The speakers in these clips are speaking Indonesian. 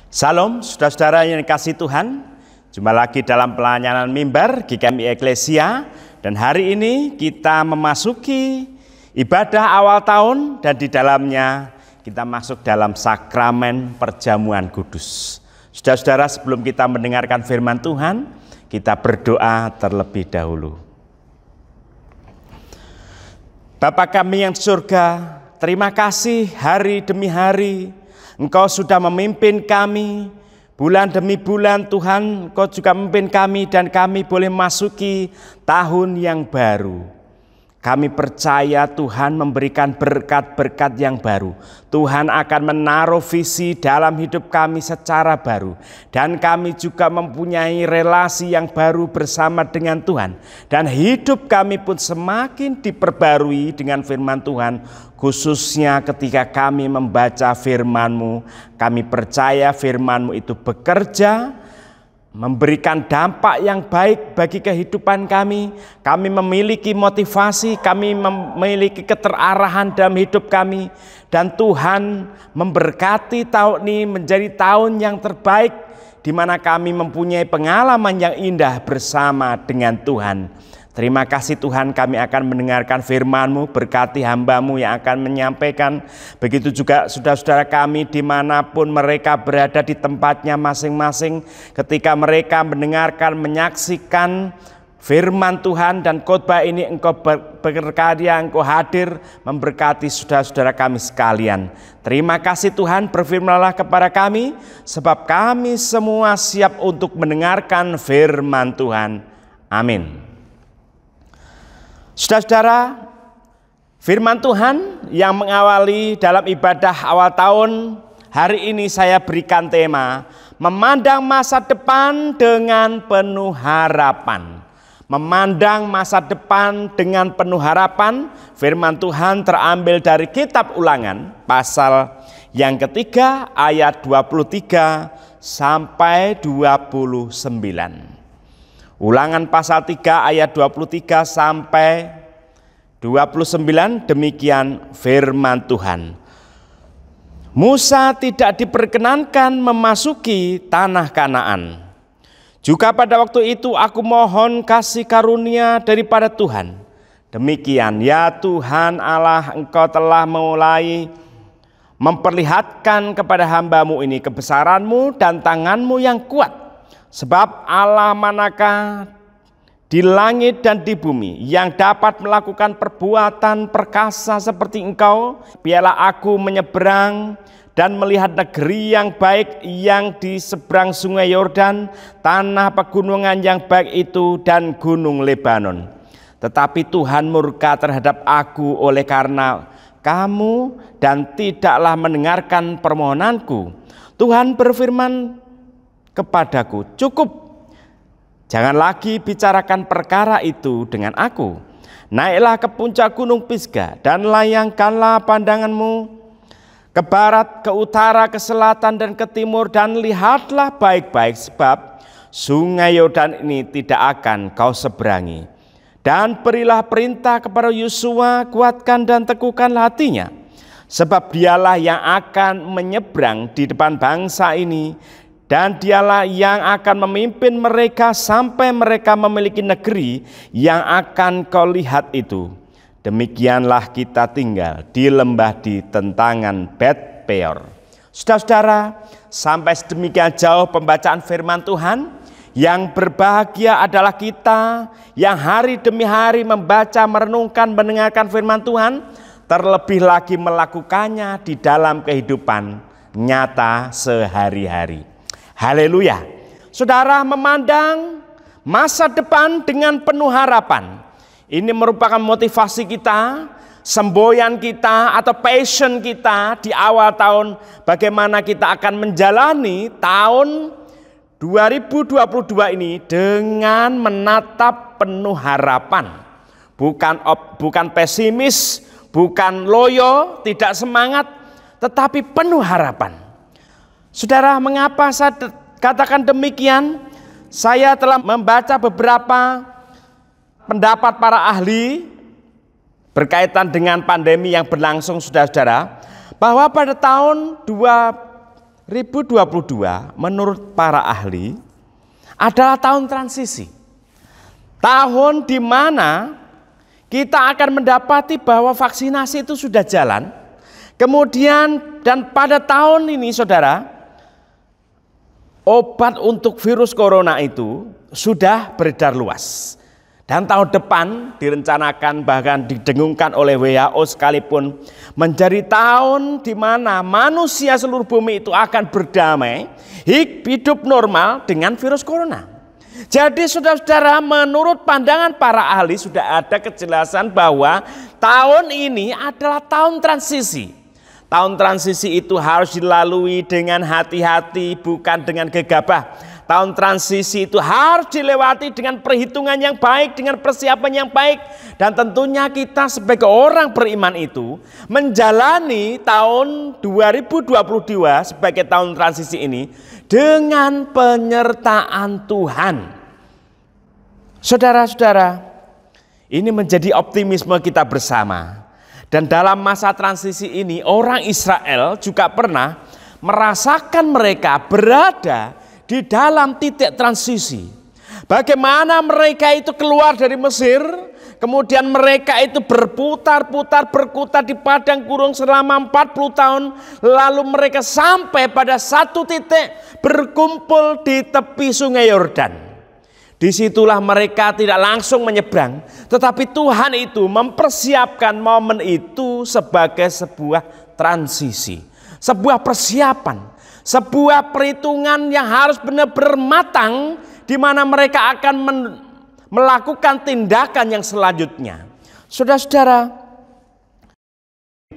Salam, saudara-saudara yang dikasihi Tuhan. Jumpa lagi dalam pelayanan mimbar GKMI Eklesia. Dan hari ini kita memasuki ibadah awal tahun dan di dalamnya kita masuk dalam sakramen perjamuan kudus. Saudara-saudara, sebelum kita mendengarkan firman Tuhan, kita berdoa terlebih dahulu. Bapa kami yang di surga, terima kasih hari demi hari Engkau sudah memimpin kami, bulan demi bulan Tuhan, Engkau juga memimpin kami dan kami boleh masuki tahun yang baru. Kami percaya Tuhan memberikan berkat-berkat yang baru. Tuhan akan menaruh visi dalam hidup kami secara baru. Dan kami juga mempunyai relasi yang baru bersama dengan Tuhan. Dan hidup kami pun semakin diperbarui dengan firman Tuhan. Khususnya ketika kami membaca firman-Mu, kami percaya firman-Mu itu bekerja, memberikan dampak yang baik bagi kehidupan kami. Kami memiliki motivasi, kami memiliki keterarahan dalam hidup kami. Dan Tuhan memberkati tahun ini menjadi tahun yang terbaik, di mana kami mempunyai pengalaman yang indah bersama dengan Tuhan. Terima kasih Tuhan, kami akan mendengarkan firman-Mu, berkati hamba-Mu yang akan menyampaikan. Begitu juga saudara-saudara kami dimanapun mereka berada di tempatnya masing-masing. Ketika mereka mendengarkan, menyaksikan firman Tuhan dan khotbah ini, Engkau berkarya, Engkau hadir memberkati saudara-saudara kami sekalian. Terima kasih Tuhan, berfirmanlah kepada kami, sebab kami semua siap untuk mendengarkan firman Tuhan. Amin. Saudara-saudara, firman Tuhan yang mengawali dalam ibadah awal tahun, hari ini saya berikan tema, memandang masa depan dengan penuh harapan. Memandang masa depan dengan penuh harapan, firman Tuhan terambil dari kitab Ulangan, pasal yang ketiga ayat 23 sampai 29. Ulangan pasal 3 ayat 23 sampai 29, demikian firman Tuhan. Musa tidak diperkenankan memasuki tanah Kanaan. Juga pada waktu itu aku mohon kasih karunia daripada Tuhan. Demikian, ya Tuhan Allah, Engkau telah mulai memperlihatkan kepada hamba-Mu ini kebesaran-Mu dan tangan-Mu yang kuat. Sebab Allah manakah di langit dan di bumi yang dapat melakukan perbuatan perkasa seperti Engkau? Biarlah aku menyeberang dan melihat negeri yang baik yang di seberang sungai Yordan, tanah pegunungan yang baik itu dan gunung Lebanon. Tetapi Tuhan murka terhadap aku oleh karena kamu dan tidaklah mendengarkan permohonanku. Tuhan berfirman kepadaku, cukup, jangan lagi bicarakan perkara itu dengan aku. Naiklah ke puncak gunung Pisga dan layangkanlah pandanganmu ke barat, ke utara, ke selatan dan ke timur, dan lihatlah baik-baik, sebab sungai Yordan ini tidak akan kau seberangi. Dan berilah perintah kepada Yosua, kuatkan dan teguhkanlah hatinya, sebab dialah yang akan menyeberang di depan bangsa ini, dan dialah yang akan memimpin mereka sampai mereka memiliki negeri yang akan kau lihat itu. Demikianlah kita tinggal di lembah di tentangan Bet Peor. Saudara-saudara, sampai sedemikian jauh pembacaan firman Tuhan. Yang berbahagia adalah kita yang hari demi hari membaca, merenungkan, mendengarkan firman Tuhan. Terlebih lagi melakukannya di dalam kehidupan nyata sehari-hari. Haleluya. Saudara, memandang masa depan dengan penuh harapan. Ini merupakan motivasi kita, semboyan kita atau passion kita di awal tahun. Bagaimana kita akan menjalani tahun 2022 ini dengan menatap penuh harapan. Bukan pesimis, bukan loyo, tidak semangat, tetapi penuh harapan. Saudara, mengapa saya katakan demikian? Saya telah membaca beberapa pendapat para ahli berkaitan dengan pandemi yang berlangsung, saudara-saudara, bahwa pada tahun 2022 menurut para ahli adalah tahun transisi. Tahun di mana kita akan mendapati bahwa vaksinasi itu sudah jalan. Kemudian dan pada tahun ini saudara, obat untuk virus corona itu sudah beredar luas. Dan tahun depan direncanakan bahkan didengungkan oleh WHO sekalipun menjadi tahun di mana manusia seluruh bumi itu akan berdamai, hidup normal dengan virus corona. Jadi saudara-saudara, menurut pandangan para ahli sudah ada kejelasan bahwa tahun ini adalah tahun transisi. Tahun transisi itu harus dilalui dengan hati-hati, bukan dengan gegabah. Tahun transisi itu harus dilewati dengan perhitungan yang baik, dengan persiapan yang baik. Dan tentunya kita sebagai orang beriman itu menjalani tahun 2022 sebagai tahun transisi ini dengan penyertaan Tuhan. Saudara-saudara, ini menjadi optimisme kita bersama. Dan dalam masa transisi ini orang Israel juga pernah merasakan mereka berada di dalam titik transisi. Bagaimana mereka itu keluar dari Mesir, kemudian mereka itu berputar-putar berkutat di padang gurun selama 40 tahun, lalu mereka sampai pada satu titik berkumpul di tepi sungai Yordan. Disitulah mereka tidak langsung menyeberang, tetapi Tuhan itu mempersiapkan momen itu sebagai sebuah transisi, sebuah persiapan, sebuah perhitungan yang harus benar-benar matang, di mana mereka akan melakukan tindakan yang selanjutnya. Saudara-saudara,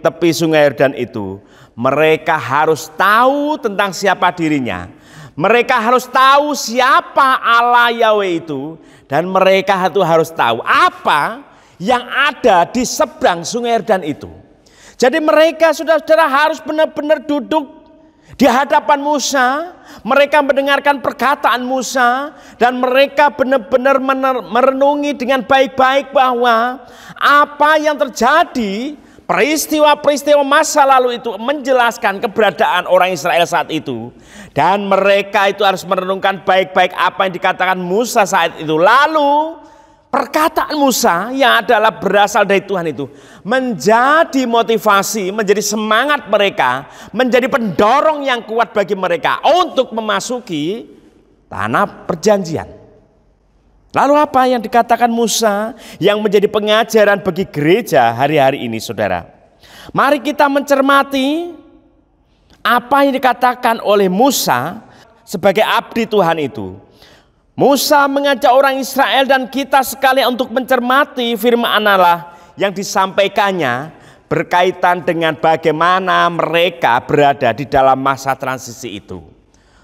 tepi sungai Yordan itu mereka harus tahu tentang siapa dirinya. Mereka harus tahu siapa Allah Yahweh itu, dan mereka itu harus tahu apa yang ada di seberang sungai Yordan itu. Jadi mereka saudara-saudara harus benar-benar duduk di hadapan Musa, mereka mendengarkan perkataan Musa, dan mereka benar-benar merenungi dengan baik-baik bahwa apa yang terjadi, peristiwa-peristiwa masa lalu itu menjelaskan keberadaan orang Israel saat itu. Dan mereka itu harus merenungkan baik-baik apa yang dikatakan Musa saat itu. Lalu perkataan Musa yang adalah berasal dari Tuhan itu menjadi motivasi, menjadi semangat mereka, menjadi pendorong yang kuat bagi mereka untuk memasuki tanah perjanjian. Lalu apa yang dikatakan Musa yang menjadi pengajaran bagi gereja hari-hari ini, saudara? Mari kita mencermati apa yang dikatakan oleh Musa sebagai abdi Tuhan itu. Musa mengajak orang Israel dan kita sekalian untuk mencermati firman Allah yang disampaikannya berkaitan dengan bagaimana mereka berada di dalam masa transisi itu.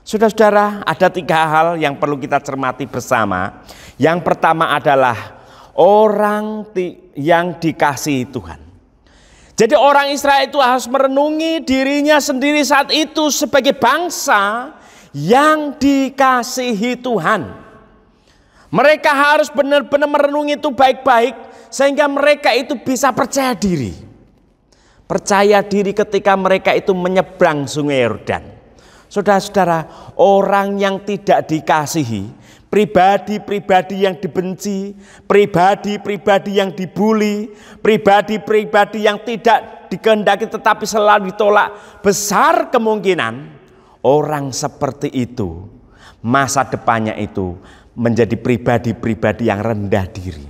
Saudara-saudara, ada 3 hal yang perlu kita cermati bersama. Yang pertama adalah orang yang dikasihi Tuhan. Jadi orang Israel itu harus merenungi dirinya sendiri saat itu sebagai bangsa yang dikasihi Tuhan. Mereka harus benar-benar merenungi itu baik-baik sehingga mereka itu bisa percaya diri. Percaya diri ketika mereka itu menyeberang sungai Yordan. Saudara-saudara, orang yang tidak dikasihi, pribadi-pribadi yang dibenci, pribadi-pribadi yang dibuli, pribadi-pribadi yang tidak dikehendaki tetapi selalu ditolak, besar kemungkinan orang seperti itu masa depannya itu menjadi pribadi-pribadi yang rendah diri,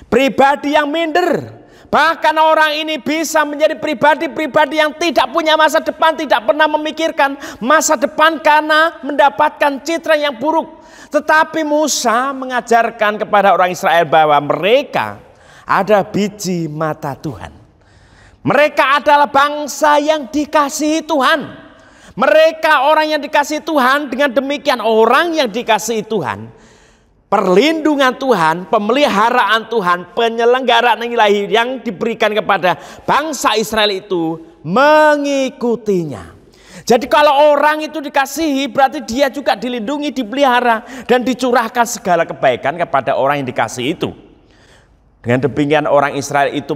pribadi yang minder. Bahkan orang ini bisa menjadi pribadi-pribadi yang tidak punya masa depan, tidak pernah memikirkan masa depan karena mendapatkan citra yang buruk. Tetapi Musa mengajarkan kepada orang Israel bahwa mereka ada biji mata Tuhan. Mereka adalah bangsa yang dikasihi Tuhan. Mereka orang yang dikasihi Tuhan, dengan demikian orang yang dikasihi Tuhan, perlindungan Tuhan, pemeliharaan Tuhan, penyelenggaraan ilahi yang diberikan kepada bangsa Israel itu mengikutinya. Jadi kalau orang itu dikasihi, berarti dia juga dilindungi, dipelihara, dan dicurahkan segala kebaikan kepada orang yang dikasihi itu. Dengan demikian orang Israel itu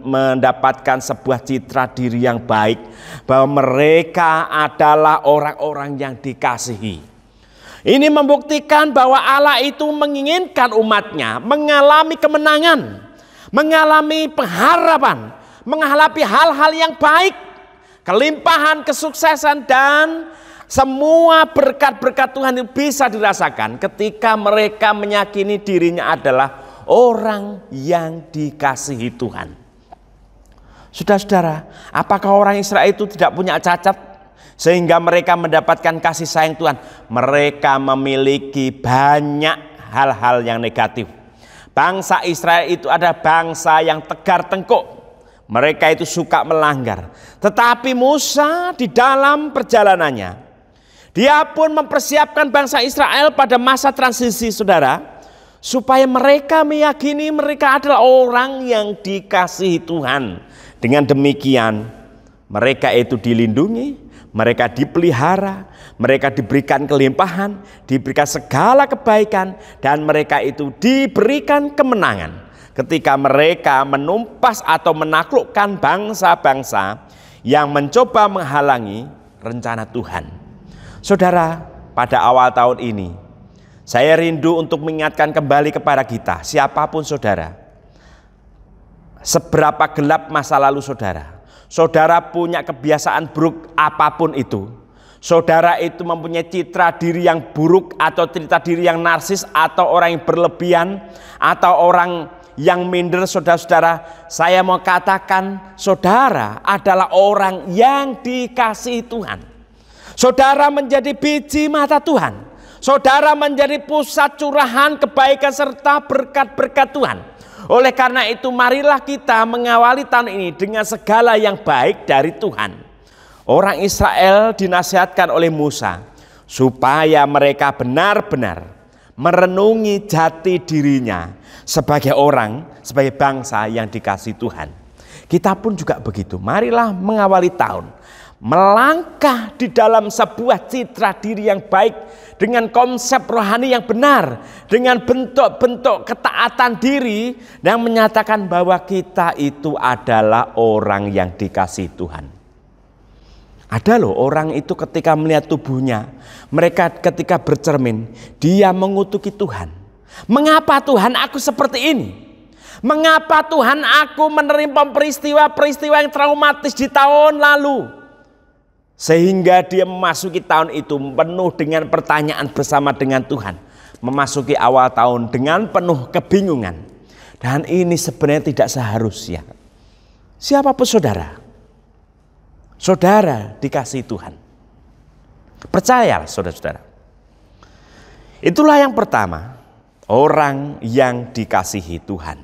mendapatkan sebuah citra diri yang baik, bahwa mereka adalah orang-orang yang dikasihi. Ini membuktikan bahwa Allah itu menginginkan umatnya mengalami kemenangan, mengalami pengharapan, menghadapi hal-hal yang baik, kelimpahan, kesuksesan, dan semua berkat-berkat Tuhan itu bisa dirasakan ketika mereka meyakini dirinya adalah orang yang dikasihi Tuhan. Saudara-saudara, apakah orang Israel itu tidak punya cacat sehingga mereka mendapatkan kasih sayang Tuhan? Mereka memiliki banyak hal-hal yang negatif. Bangsa Israel itu ada bangsa yang tegar tengkuk. Mereka itu suka melanggar. Tetapi Musa di dalam perjalanannya, dia pun mempersiapkan bangsa Israel pada masa transisi, saudara, supaya mereka meyakini mereka adalah orang yang dikasihi Tuhan. Dengan demikian mereka itu dilindungi, mereka dipelihara, mereka diberikan kelimpahan, diberikan segala kebaikan, dan mereka itu diberikan kemenangan ketika mereka menumpas atau menaklukkan bangsa-bangsa yang mencoba menghalangi rencana Tuhan. Saudara, pada awal tahun ini saya rindu untuk mengingatkan kembali kepada kita, siapapun saudara, seberapa gelap masa lalu saudara, saudara punya kebiasaan buruk apapun itu, saudara itu mempunyai citra diri yang buruk atau citra diri yang narsis atau orang yang berlebihan atau orang yang minder, saudara-saudara, saya mau katakan saudara adalah orang yang dikasihi Tuhan. Saudara menjadi biji mata Tuhan. Saudara menjadi pusat curahan kebaikan serta berkat-berkat Tuhan. Oleh karena itu marilah kita mengawali tahun ini dengan segala yang baik dari Tuhan. Orang Israel dinasihatkan oleh Musa supaya mereka benar-benar merenungi jati dirinya sebagai orang, sebagai bangsa yang dikasihi Tuhan. Kita pun juga begitu. Marilah mengawali tahun melangkah di dalam sebuah citra diri yang baik, dengan konsep rohani yang benar, dengan bentuk-bentuk ketaatan diri yang menyatakan bahwa kita itu adalah orang yang dikasihi Tuhan. Ada loh orang itu ketika melihat tubuhnya, mereka ketika bercermin, dia mengutuki Tuhan. Mengapa Tuhan aku seperti ini? Mengapa Tuhan aku menerima peristiwa-peristiwa yang traumatis di tahun lalu? Sehingga dia memasuki tahun itu penuh dengan pertanyaan bersama dengan Tuhan. Memasuki awal tahun dengan penuh kebingungan. Dan ini sebenarnya tidak seharusnya. Siapapun saudara, saudara dikasihi Tuhan. Percayalah saudara-saudara. Itulah yang pertama, orang yang dikasihi Tuhan.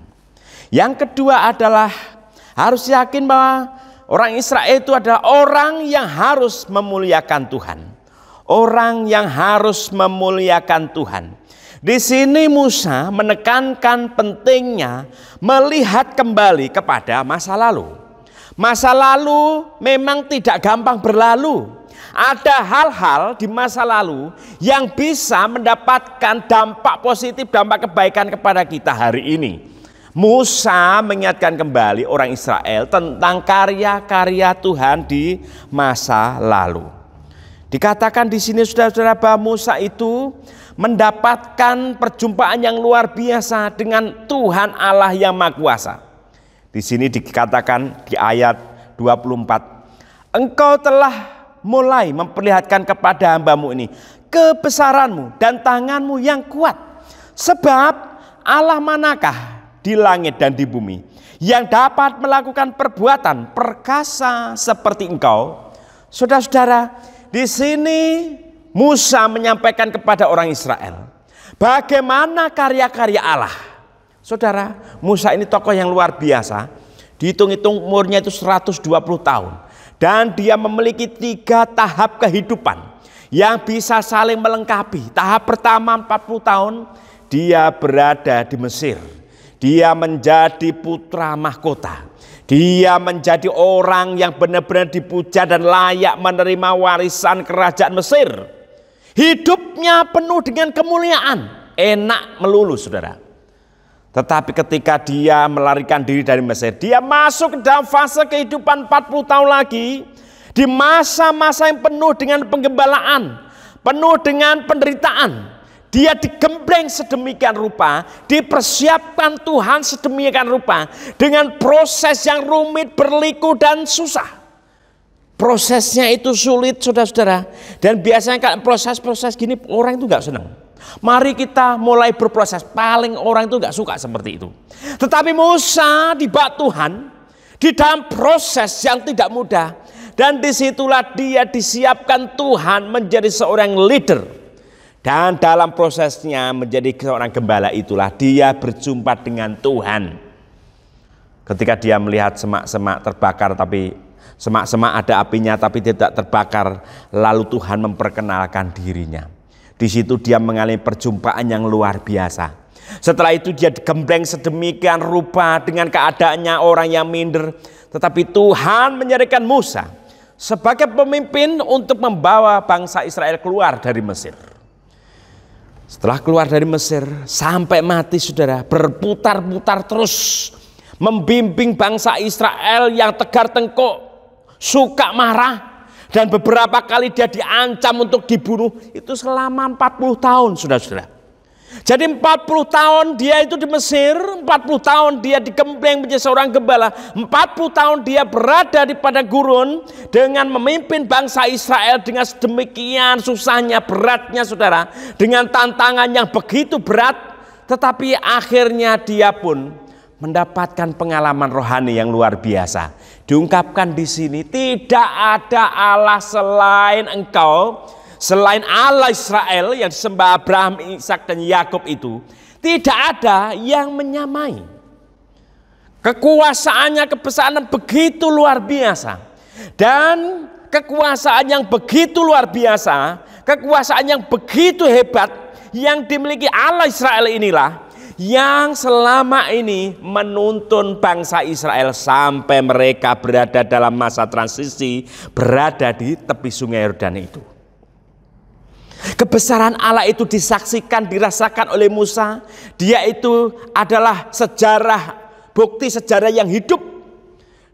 Yang kedua adalah harus yakin bahwa orang Israel itu adalah orang yang harus memuliakan Tuhan. Orang yang harus memuliakan Tuhan. Di sini Musa menekankan pentingnya melihat kembali kepada masa lalu. Masa lalu memang tidak gampang berlalu. Ada hal-hal di masa lalu yang bisa mendapatkan dampak positif, dampak kebaikan kepada kita hari ini. Musa mengingatkan kembali orang Israel tentang karya-karya Tuhan di masa lalu. Dikatakan di sini saudara-saudara bahwa Musa itu mendapatkan perjumpaan yang luar biasa dengan Tuhan Allah yang Maha Kuasa. Di sini dikatakan di ayat 24, engkau telah mulai memperlihatkan kepada hambamu ini kebesaranmu dan tanganmu yang kuat. Sebab Allah manakah di langit dan di bumi yang dapat melakukan perbuatan perkasa seperti engkau? Saudara-saudara, di sini Musa menyampaikan kepada orang Israel bagaimana karya-karya Allah. Saudara, Musa ini tokoh yang luar biasa. Dihitung-hitung umurnya itu 120 tahun. Dan dia memiliki 3 tahap kehidupan yang bisa saling melengkapi. Tahap pertama 40 tahun dia berada di Mesir. Dia menjadi putra mahkota. Dia menjadi orang yang benar-benar dipuja dan layak menerima warisan kerajaan Mesir. Hidupnya penuh dengan kemuliaan. Enak melulu saudara. Tetapi ketika dia melarikan diri dari Mesir, dia masuk ke dalam fase kehidupan 40 tahun lagi, di masa-masa yang penuh dengan penggembalaan, penuh dengan penderitaan. Dia digembleng sedemikian rupa, dipersiapkan Tuhan sedemikian rupa, dengan proses yang rumit, berliku dan susah. Prosesnya itu sulit, saudara-saudara. Dan biasanya kalau proses-proses gini orang itu gak senang. Mari kita mulai berproses. Paling orang itu gak suka seperti itu. Tetapi Musa dibawa Tuhan di dalam proses yang tidak mudah. Dan disitulah dia disiapkan Tuhan menjadi seorang leader. Dan dalam prosesnya menjadi seorang gembala itulah dia berjumpa dengan Tuhan. Ketika dia melihat semak-semak terbakar, tapi semak-semak ada apinya tapi tidak terbakar, lalu Tuhan memperkenalkan dirinya. Di situ dia mengalami perjumpaan yang luar biasa. Setelah itu dia digembleng sedemikian rupa dengan keadaannya orang yang minder. Tetapi Tuhan menyerahkan Musa sebagai pemimpin untuk membawa bangsa Israel keluar dari Mesir. Setelah keluar dari Mesir sampai mati, saudara, berputar-putar terus membimbing bangsa Israel yang tegar tengkuk, suka marah, dan beberapa kali dia diancam untuk dibunuh. Itu selama 40 tahun, saudara-saudara. Jadi 40 tahun dia itu di Mesir, 40 tahun dia digembleng menjadi seorang gembala, 40 tahun dia berada di padang gurun dengan memimpin bangsa Israel dengan sedemikian susahnya, beratnya, saudara, dengan tantangan yang begitu berat. Tetapi akhirnya dia pun mendapatkan pengalaman rohani yang luar biasa. Diungkapkan di sini, tidak ada Allah selain engkau. Selain Allah Israel yang disembah Abraham, Ishak dan Yakub itu, tidak ada yang menyamai. Kekuasaannya, kebesaran begitu luar biasa. Dan kekuasaan yang begitu luar biasa, kekuasaan yang begitu hebat yang dimiliki Allah Israel inilah yang selama ini menuntun bangsa Israel sampai mereka berada dalam masa transisi, berada di tepi sungai Yordan itu. Kebesaran Allah itu disaksikan, dirasakan oleh Musa. Dia itu adalah sejarah, bukti sejarah yang hidup.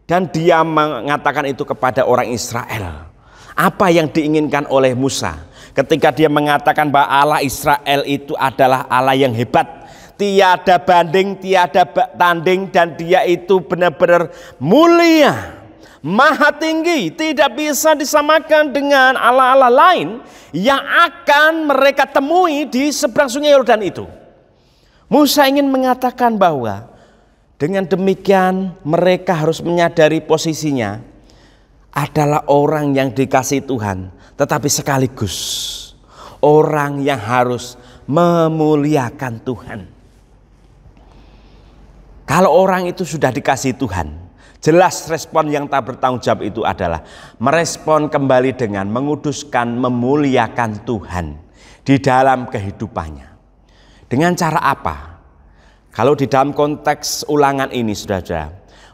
Dan dia mengatakan itu kepada orang Israel. Apa yang diinginkan oleh Musa ketika dia mengatakan bahwa Allah Israel itu adalah Allah yang hebat, tiada banding, tiada tanding, dan dia itu benar-benar mulia, maha tinggi, tidak bisa disamakan dengan Allah-Allah lain yang akan mereka temui di seberang sungai Yordan itu. Musa ingin mengatakan bahwa dengan demikian mereka harus menyadari posisinya adalah orang yang dikasihi Tuhan, tetapi sekaligus orang yang harus memuliakan Tuhan. Kalau orang itu sudah dikasihi Tuhan, jelas respon yang tak bertanggung jawab itu adalah merespon kembali dengan menguduskan, memuliakan Tuhan di dalam kehidupannya. Dengan cara apa? Kalau di dalam konteks ulangan ini, saudara,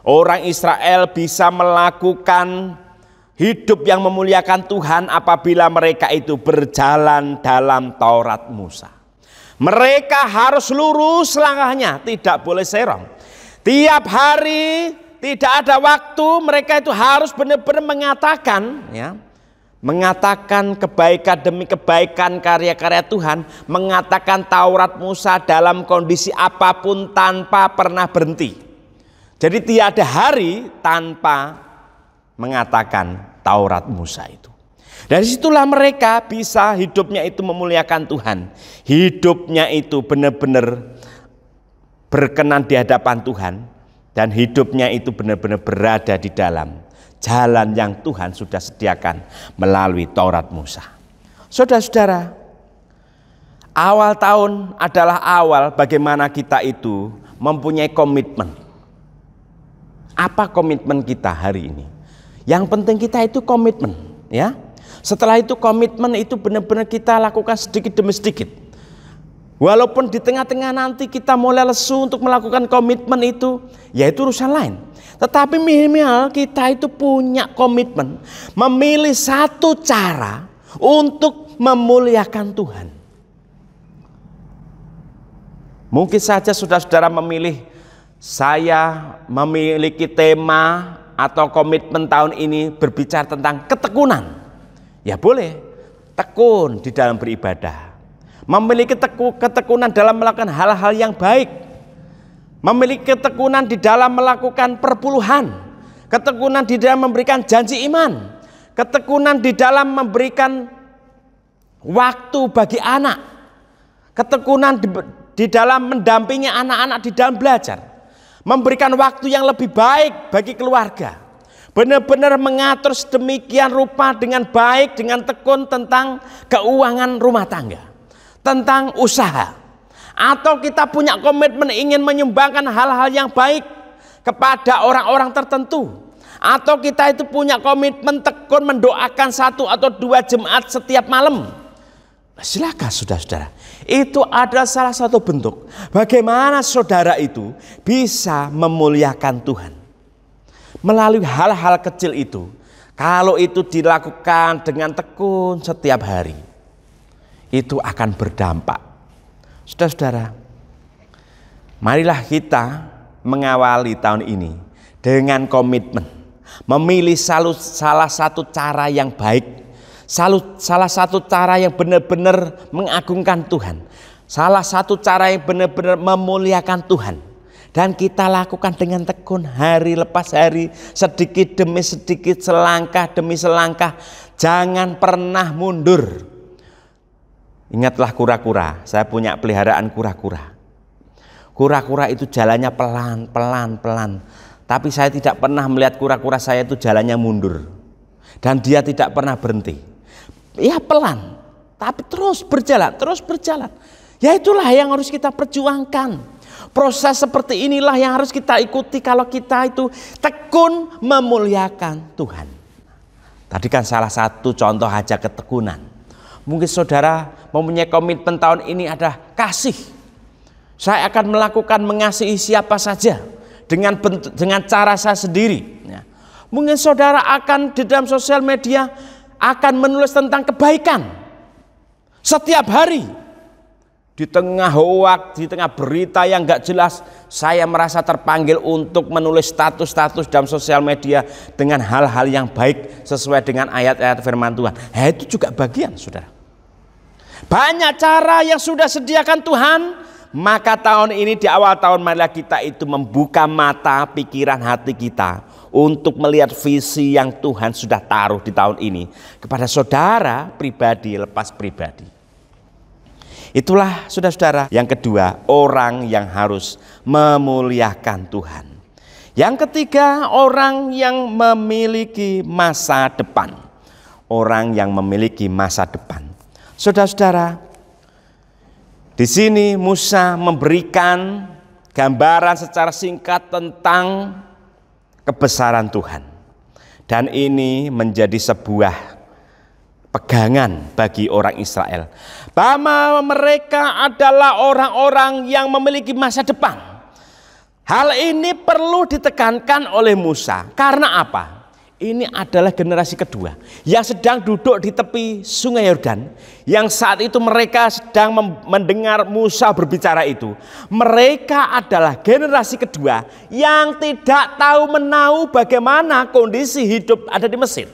orang Israel bisa melakukan hidup yang memuliakan Tuhan apabila mereka itu berjalan dalam Taurat Musa. Mereka harus lurus langkahnya, tidak boleh serong. Tiap hari, tidak ada waktu, mereka itu harus benar-benar mengatakan, ya, mengatakan kebaikan demi kebaikan karya-karya Tuhan, mengatakan Taurat Musa dalam kondisi apapun tanpa pernah berhenti. Jadi tiada hari tanpa mengatakan Taurat Musa itu. Dari situlah mereka bisa hidupnya itu memuliakan Tuhan. Hidupnya itu benar-benar berkenan di hadapan Tuhan, dan hidupnya itu benar-benar berada di dalam jalan yang Tuhan sudah sediakan melalui Taurat Musa. Saudara-saudara, awal tahun adalah awal bagaimana kita itu mempunyai komitmen. Apa komitmen kita hari ini? Yang penting kita itu komitmen, ya. Setelah itu komitmen itu benar-benar kita lakukan sedikit demi sedikit. Walaupun di tengah-tengah nanti kita mulai lesu untuk melakukan komitmen itu, ya itu urusan lain. Tetapi minimal kita itu punya komitmen, memilih satu cara untuk memuliakan Tuhan. Mungkin saja saudara-saudara memilih, saya memiliki tema atau komitmen tahun ini berbicara tentang ketekunan. Ya boleh, tekun di dalam beribadah. Memiliki ketekunan dalam melakukan hal-hal yang baik. Memiliki ketekunan di dalam melakukan perpuluhan. Ketekunan di dalam memberikan janji iman. Ketekunan di dalam memberikan waktu bagi anak. Ketekunan di dalam mendampingi anak-anak di dalam belajar. Memberikan waktu yang lebih baik bagi keluarga. Benar-benar mengatur sedemikian rupa dengan baik, dengan tekun tentang keuangan rumah tangga. Tentang usaha. Atau kita punya komitmen ingin menyumbangkan hal-hal yang baik kepada orang-orang tertentu. Atau kita itu punya komitmen tekun mendoakan 1 atau 2 jemaat setiap malam. Silakan saudara-saudara. Itu adalah salah satu bentuk bagaimana saudara itu bisa memuliakan Tuhan. Melalui hal-hal kecil itu, kalau itu dilakukan dengan tekun setiap hari, itu akan berdampak. Saudara-saudara, marilah kita mengawali tahun ini dengan komitmen memilih salah satu cara yang baik, salah satu cara yang benar-benar mengagungkan Tuhan, salah satu cara yang benar-benar memuliakan Tuhan. Dan kita lakukan dengan tekun hari lepas hari, sedikit demi sedikit, selangkah demi selangkah. Jangan pernah mundur. Ingatlah kura-kura, saya punya peliharaan kura-kura. Kura-kura itu jalannya pelan. Tapi saya tidak pernah melihat kura-kura saya itu jalannya mundur. Dan dia tidak pernah berhenti. Ya pelan, tapi terus berjalan. Ya itulah yang harus kita perjuangkan. Proses seperti inilah yang harus kita ikuti kalau kita itu tekun memuliakan Tuhan. Tadi kan salah satu contoh aja ketekunan. Mungkin saudara mempunyai komitmen tahun ini adalah kasih. Saya akan melakukan mengasihi siapa saja dengan cara saya sendiri. Mungkin saudara akan di dalam sosial media akan menulis tentang kebaikan setiap hari. Di tengah hoak, di tengah berita yang gak jelas, saya merasa terpanggil untuk menulis status-status dalam sosial media dengan hal-hal yang baik sesuai dengan ayat-ayat firman Tuhan. Itu juga bagian, saudara. Banyak cara yang sudah sediakan Tuhan. Maka tahun ini di awal tahun marilah kita itu membuka mata pikiran hati kita untuk melihat visi yang Tuhan sudah taruh di tahun ini kepada saudara pribadi lepas pribadi. Itulah saudara-saudara yang kedua, orang yang harus memuliakan Tuhan. Yang ketiga, orang yang memiliki masa depan. Orang yang memiliki masa depan. Saudara-saudara, di sini Musa memberikan gambaran secara singkat tentang kebesaran Tuhan. Dan ini menjadi sebuah pegangan bagi orang Israel, bahwa mereka adalah orang-orang yang memiliki masa depan. Hal ini perlu ditekankan oleh Musa. Karena apa? Ini adalah generasi kedua yang sedang duduk di tepi sungai Yordan, yang saat itu mereka sedang mendengar Musa berbicara itu. Mereka adalah generasi kedua yang tidak tahu menahu bagaimana kondisi hidup ada di Mesir.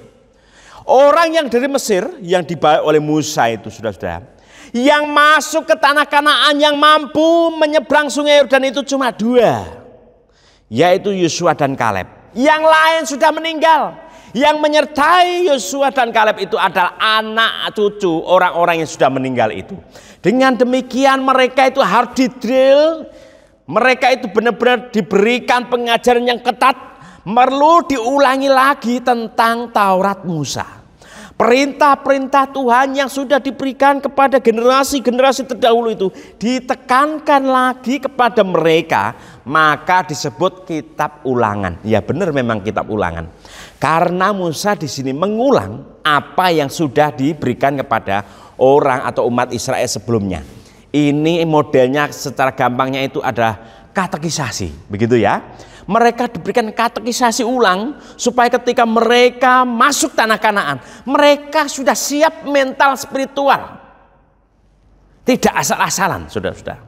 Orang yang dari Mesir yang dibawa oleh Musa itu saudara-saudara, yang masuk ke tanah Kanaan, yang mampu menyeberang sungai Yordan itu cuma 2, yaitu Yosua dan Kaleb. Yang lain sudah meninggal. Yang menyertai Yosua dan Kaleb itu adalah anak cucu orang-orang yang sudah meninggal itu. Dengan demikian mereka itu harus didrill, mereka itu benar-benar diberikan pengajaran yang ketat. Perlu diulangi lagi tentang Taurat Musa. Perintah-perintah Tuhan yang sudah diberikan kepada generasi-generasi terdahulu itu ditekankan lagi kepada mereka, maka disebut kitab ulangan. Ya benar, memang kitab ulangan. Karena Musa di sini mengulang apa yang sudah diberikan kepada orang atau umat Israel sebelumnya. Ini modelnya secara gampangnya itu adalah katekisasi, begitu ya. Mereka diberikan katekisasi ulang supaya ketika mereka masuk tanah Kanaan, mereka sudah siap mental spiritual. Tidak asal-asalan, saudara-saudara.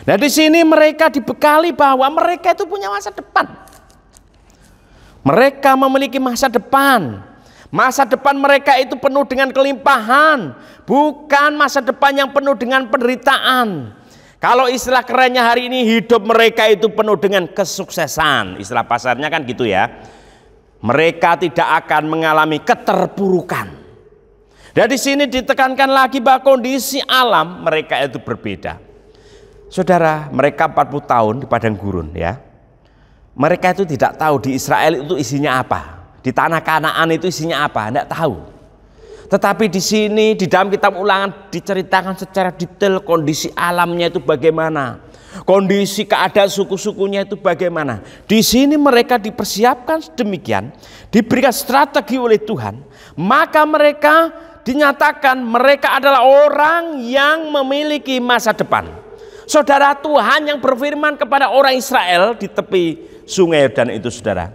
Nah, di sini mereka dibekali bahwa mereka itu punya masa depan. Mereka memiliki masa depan. Masa depan mereka itu penuh dengan kelimpahan, bukan masa depan yang penuh dengan penderitaan. Kalau istilah kerennya hari ini, hidup mereka itu penuh dengan kesuksesan. Istilah pasarnya kan gitu ya. Mereka tidak akan mengalami keterpurukan. Dan di sini ditekankan lagi bahwa kondisi alam mereka itu berbeda. Saudara, mereka 40 tahun di padang gurun ya. Mereka itu tidak tahu di Israel itu isinya apa. Di tanah Kanaan itu isinya apa, tidak tahu. Tetapi di sini di dalam kitab Ulangan diceritakan secara detail kondisi alamnya itu bagaimana. Kondisi keadaan suku-sukunya itu bagaimana. Di sini mereka dipersiapkan sedemikian, diberikan strategi oleh Tuhan. Maka mereka dinyatakan mereka adalah orang yang memiliki masa depan. Saudara, Tuhan yang berfirman kepada orang Israel di tepi sungai Yordan itu, saudara.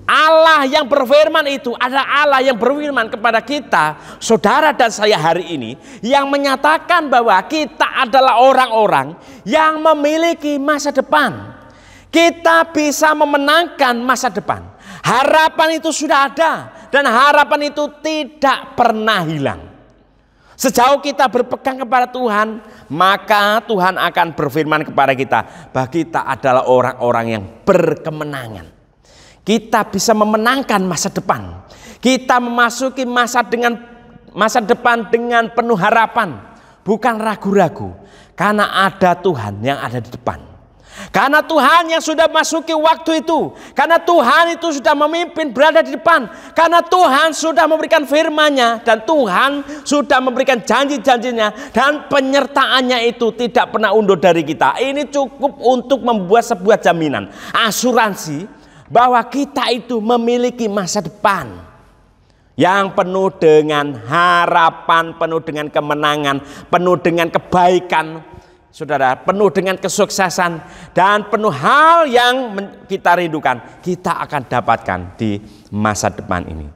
Allah yang berfirman itu adalah Allah yang berfirman kepada kita, saudara dan saya hari ini, yang menyatakan bahwa kita adalah orang-orang yang memiliki masa depan. Kita bisa memenangkan masa depan. Harapan itu sudah ada dan harapan itu tidak pernah hilang. Sejauh kita berpegang kepada Tuhan, maka Tuhan akan berfirman kepada kita bahwa kita adalah orang-orang yang berkemenangan. Kita bisa memenangkan masa depan. Kita memasuki masa depan dengan penuh harapan, bukan ragu-ragu, karena ada Tuhan yang ada di depan. Karena Tuhan yang sudah masuki waktu itu, karena Tuhan itu sudah memimpin berada di depan, karena Tuhan sudah memberikan firman-Nya dan Tuhan sudah memberikan janji-janjinya dan penyertaannya itu tidak pernah undur dari kita. Ini cukup untuk membuat sebuah jaminan, asuransi bahwa kita itu memiliki masa depan yang penuh dengan harapan, penuh dengan kemenangan, penuh dengan kebaikan. Saudara, penuh dengan kesuksesan dan penuh hal yang kita rindukan, kita akan dapatkan di masa depan ini.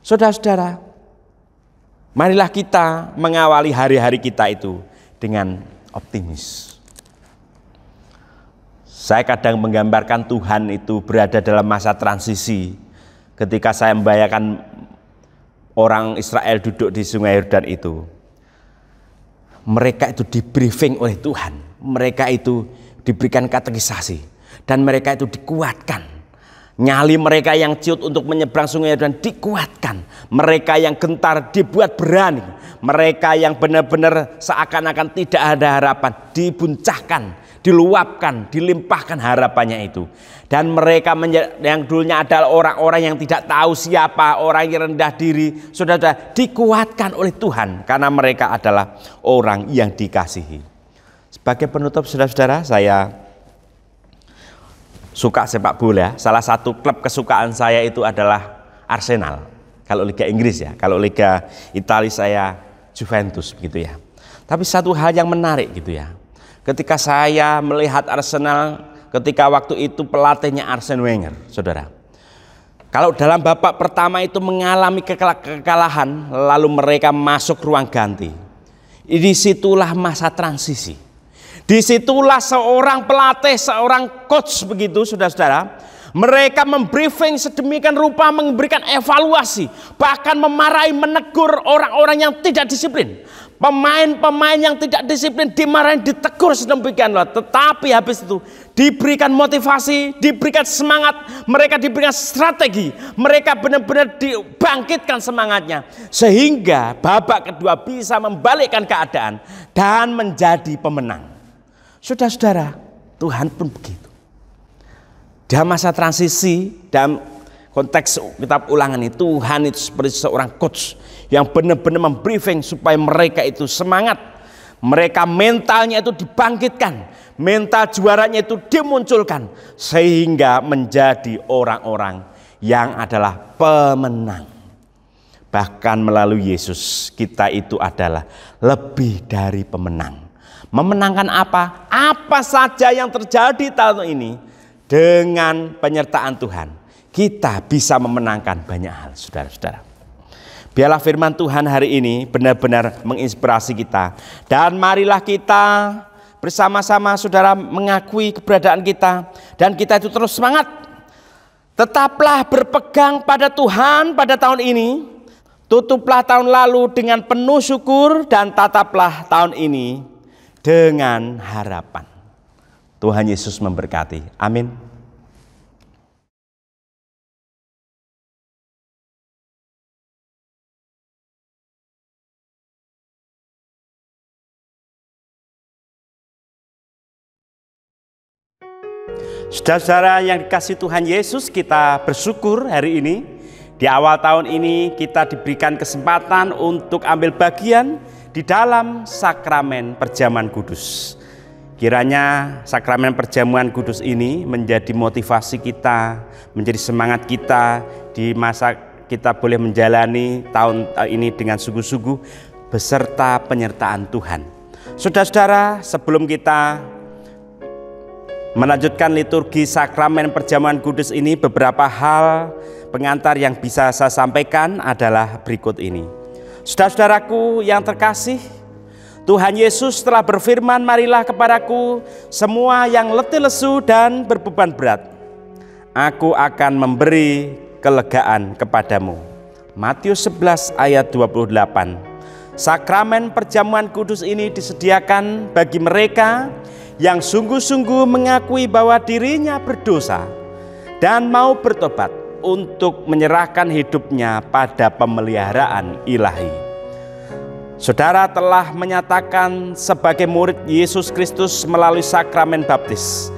Saudara-saudara, marilah kita mengawali hari-hari kita itu dengan optimis. Saya kadang menggambarkan Tuhan itu berada dalam masa transisi. Ketika saya membayangkan orang Israel duduk di sungai Yordan itu, mereka itu di-briefing oleh Tuhan. Mereka itu diberikan katekisasi. Dan mereka itu dikuatkan. Nyali mereka yang ciut untuk menyeberang sungai Yordan dikuatkan. Mereka yang gentar dibuat berani. Mereka yang benar-benar seakan-akan tidak ada harapan dibuncahkan, diluapkan, dilimpahkan harapannya itu. Dan mereka yang dulunya adalah orang-orang yang tidak tahu siapa, orang yang rendah diri, saudara, dikuatkan oleh Tuhan karena mereka adalah orang yang dikasihi. Sebagai penutup, saudara-saudara, saya suka sepak bola. Salah satu klub kesukaan saya itu adalah Arsenal. Kalau Liga Inggris ya, kalau Liga Italia saya Juventus begitu ya. Tapi satu hal yang menarik gitu ya. Ketika saya melihat Arsenal, ketika waktu itu pelatihnya Arsene Wenger, saudara. Kalau dalam babak pertama itu mengalami kekalahan, lalu mereka masuk ruang ganti. Disitulah masa transisi. Disitulah seorang pelatih, seorang coach begitu, saudara-saudara. Mereka membriefing sedemikian rupa, memberikan evaluasi, bahkan memarahi, menegur orang-orang yang tidak disiplin. Pemain-pemain yang tidak disiplin dimarahin, ditegur sedemikian loh. Tetapi habis itu diberikan motivasi, diberikan semangat, mereka diberikan strategi, mereka benar-benar dibangkitkan semangatnya sehingga babak kedua bisa membalikkan keadaan dan menjadi pemenang. Saudara-saudara, Tuhan pun begitu. Dalam masa transisi, dalam konteks kitab Ulangan ini, Tuhan itu seperti seorang coach yang benar-benar membriefing supaya mereka itu semangat, mereka mentalnya itu dibangkitkan, mental juaranya itu dimunculkan sehingga menjadi orang-orang yang adalah pemenang. Bahkan melalui Yesus kita itu adalah lebih dari pemenang. Memenangkan apa? Apa saja yang terjadi tahun ini, dengan penyertaan Tuhan kita bisa memenangkan banyak hal, saudara-saudara. Biarlah firman Tuhan hari ini benar-benar menginspirasi kita. Dan marilah kita bersama-sama saudara mengakui keberadaan kita, dan kita itu terus semangat. Tetaplah berpegang pada Tuhan pada tahun ini. Tutuplah tahun lalu dengan penuh syukur dan tataplah tahun ini dengan harapan. Tuhan Yesus memberkati. Amin. Saudara-saudara yang dikasihi Tuhan Yesus, kita bersyukur hari ini. Di awal tahun ini kita diberikan kesempatan untuk ambil bagian di dalam sakramen perjamuan kudus. Kiranya sakramen perjamuan kudus ini menjadi motivasi kita, menjadi semangat kita di masa kita boleh menjalani tahun ini dengan sungguh-sungguh beserta penyertaan Tuhan. Saudara-saudara, sebelum kita melanjutkan liturgi sakramen perjamuan kudus ini, beberapa hal pengantar yang bisa saya sampaikan adalah berikut ini. Saudara-saudaraku yang terkasih, Tuhan Yesus telah berfirman, marilah kepadaku semua yang letih lesu dan berbeban berat, aku akan memberi kelegaan kepadamu. Matius 11 ayat 28. Sakramen perjamuan kudus ini disediakan bagi mereka yang sungguh-sungguh mengakui bahwa dirinya berdosa dan mau bertobat untuk menyerahkan hidupnya pada pemeliharaan ilahi. Saudara telah menyatakan sebagai murid Yesus Kristus melalui sakramen baptis.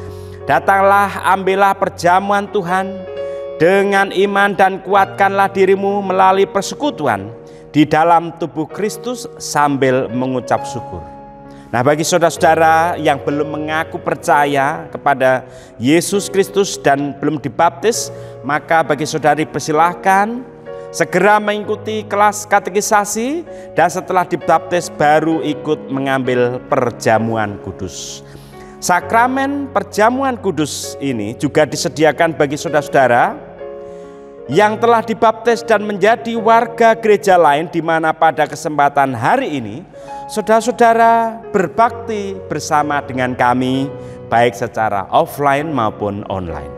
Datanglah, ambillah perjamuan Tuhan dengan iman dan kuatkanlah dirimu melalui persekutuan di dalam tubuh Kristus sambil mengucap syukur. Nah, bagi saudara-saudara yang belum mengaku percaya kepada Yesus Kristus dan belum dibaptis, maka bagi saudari persilahkan segera mengikuti kelas katekisasi dan setelah dibaptis baru ikut mengambil perjamuan kudus. Sakramen perjamuan kudus ini juga disediakan bagi saudara-saudara yang telah dibaptis dan menjadi warga gereja lain, di mana pada kesempatan hari ini saudara-saudara berbakti bersama dengan kami baik secara offline maupun online.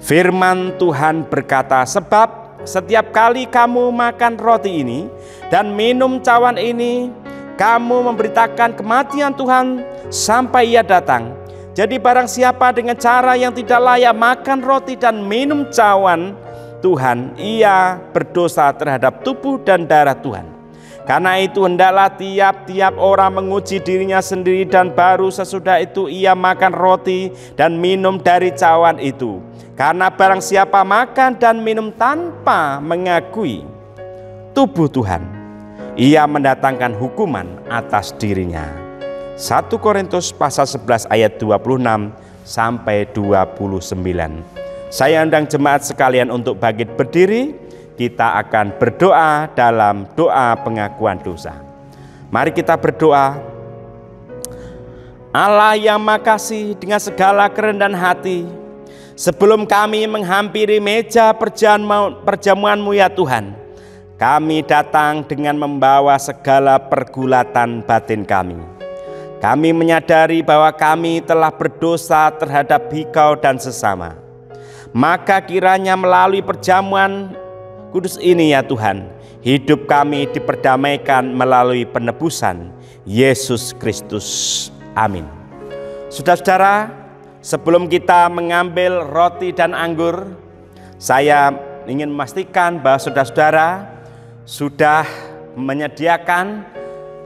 Firman Tuhan berkata, sebab setiap kali kamu makan roti ini dan minum cawan ini, kamu memberitakan kematian Tuhan sampai Ia datang. Jadi barang siapa dengan cara yang tidak layak makan roti dan minum cawan Tuhan, ia berdosa terhadap tubuh dan darah Tuhan. Karena itu hendaklah tiap-tiap orang menguji dirinya sendiri, dan baru sesudah itu ia makan roti dan minum dari cawan itu. Karena barang siapa makan dan minum tanpa mengakui tubuh Tuhan, ia mendatangkan hukuman atas dirinya. 1 Korintus pasal 11 ayat 26 sampai 29. Saya undang jemaat sekalian untuk bangkit berdiri. Kita akan berdoa dalam doa pengakuan dosa. Mari kita berdoa. Allah yang makasih, dengan segala kerendahan hati, sebelum kami menghampiri meja perjamuan-Mu ya Tuhan, kami datang dengan membawa segala pergulatan batin kami. Kami menyadari bahwa kami telah berdosa terhadap Engkau dan sesama. Maka kiranya melalui perjamuan kudus ini ya Tuhan, hidup kami diperdamaikan melalui penebusan Yesus Kristus. Amin. Saudara-saudara, sebelum kita mengambil roti dan anggur, saya ingin memastikan bahwa saudara-saudara sudah menyediakan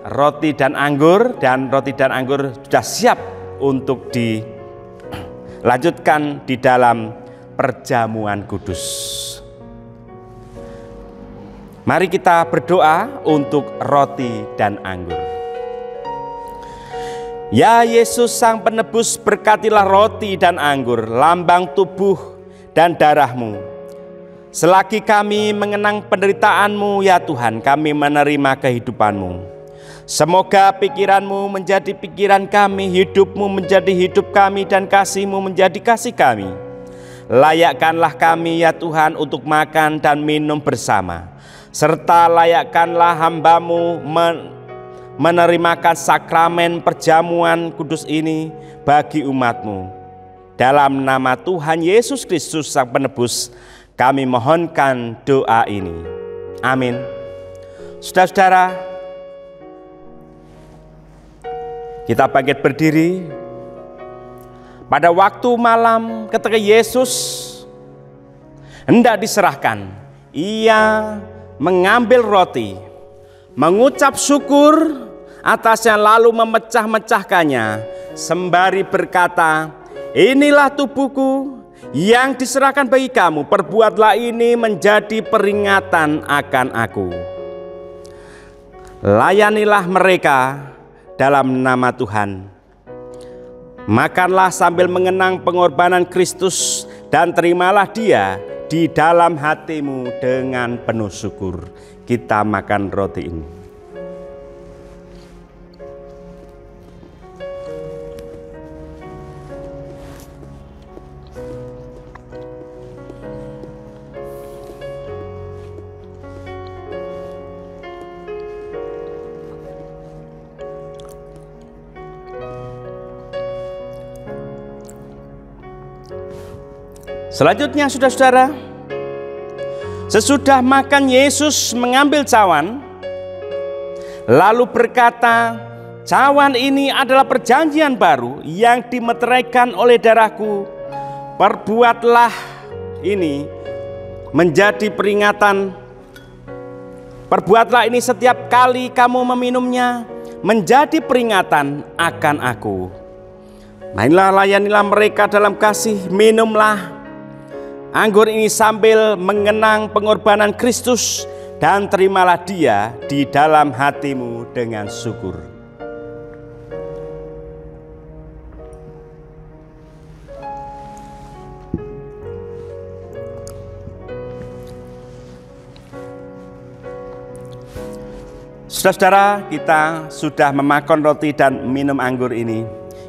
roti dan anggur, dan roti dan anggur sudah siap untuk dilanjutkan di dalam perjamuan kudus. Mari kita berdoa untuk roti dan anggur. Ya Yesus Sang Penebus, berkatilah roti dan anggur, lambang tubuh dan darah-Mu. Selagi kami mengenang penderitaan-Mu ya Tuhan, kami menerima kehidupan-Mu. Semoga pikiran-Mu menjadi pikiran kami, hidup-Mu menjadi hidup kami, dan kasih-Mu menjadi kasih kami. Layakkanlah kami ya Tuhan untuk makan dan minum bersama, serta layakkanlah hamba-Mu menerimakan sakramen perjamuan kudus ini bagi umat-Mu. Dalam nama Tuhan Yesus Kristus Sang Penebus, kami mohonkan doa ini. Amin. Saudara-saudara, kita bangkit berdiri. Pada waktu malam ketika Yesus hendak diserahkan, Ia mengambil roti, mengucap syukur atasnya lalu memecah-mecahkannya sembari berkata, "Inilah tubuhku yang diserahkan bagi kamu, perbuatlah ini menjadi peringatan akan aku." Layanilah mereka dalam nama Tuhan. Makanlah sambil mengenang pengorbanan Kristus dan terimalah Dia di dalam hatimu dengan penuh syukur. Kita makan roti ini. Selanjutnya saudara-saudara, sesudah makan Yesus mengambil cawan, lalu berkata, "Cawan ini adalah perjanjian baru yang dimeteraikan oleh darahku. Perbuatlah ini menjadi peringatan. Perbuatlah ini setiap kali kamu meminumnya menjadi peringatan akan aku." Mainlah, layanilah mereka dalam kasih, minumlah anggur ini sambil mengenang pengorbanan Kristus dan terimalah Dia di dalam hatimu dengan syukur. Saudara-saudara, kita sudah memakan roti dan minum anggur ini.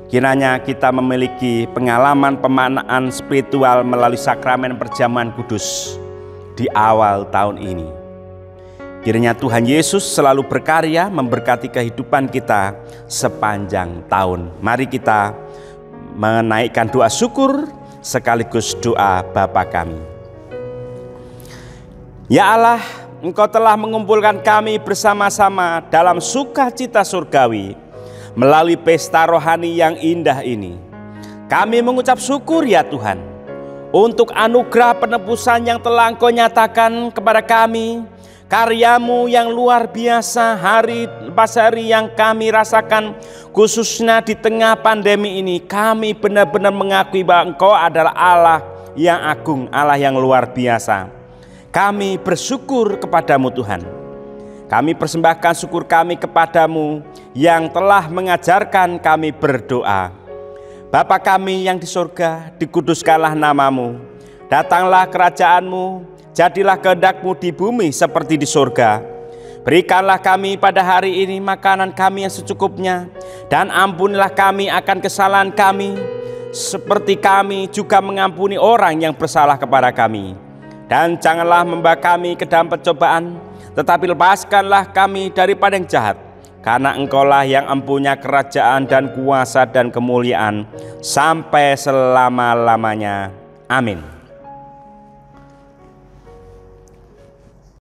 Kiranya kita memiliki pengalaman pemaknaan spiritual melalui sakramen perjamuan kudus di awal tahun ini. Kiranya Tuhan Yesus selalu berkarya memberkati kehidupan kita sepanjang tahun. Mari kita menaikkan doa syukur sekaligus doa Bapa kami. Ya Allah, Engkau telah mengumpulkan kami bersama-sama dalam sukacita surgawi melalui pesta rohani yang indah ini. Kami mengucap syukur ya Tuhan untuk anugerah penebusan yang telah Engkau nyatakan kepada kami. Karya-Mu yang luar biasa hari lepas hari yang kami rasakan, khususnya di tengah pandemi ini. Kami benar-benar mengakui bahwa Engkau adalah Allah yang agung, Allah yang luar biasa. Kami bersyukur kepadamu Tuhan. Kami persembahkan syukur kami kepadamu yang telah mengajarkan kami berdoa. Bapa kami yang di surga, dikuduskanlah namamu. Datanglah kerajaanmu, jadilah kehendak-Mu di bumi seperti di surga. Berikanlah kami pada hari ini makanan kami yang secukupnya, dan ampunilah kami akan kesalahan kami, seperti kami juga mengampuni orang yang bersalah kepada kami. Dan janganlah membawa kami ke dalam pencobaan, tetapi lepaskanlah kami daripada yang jahat. Karena Engkaulah yang empunya kerajaan dan kuasa dan kemuliaan sampai selama-lamanya. Amin.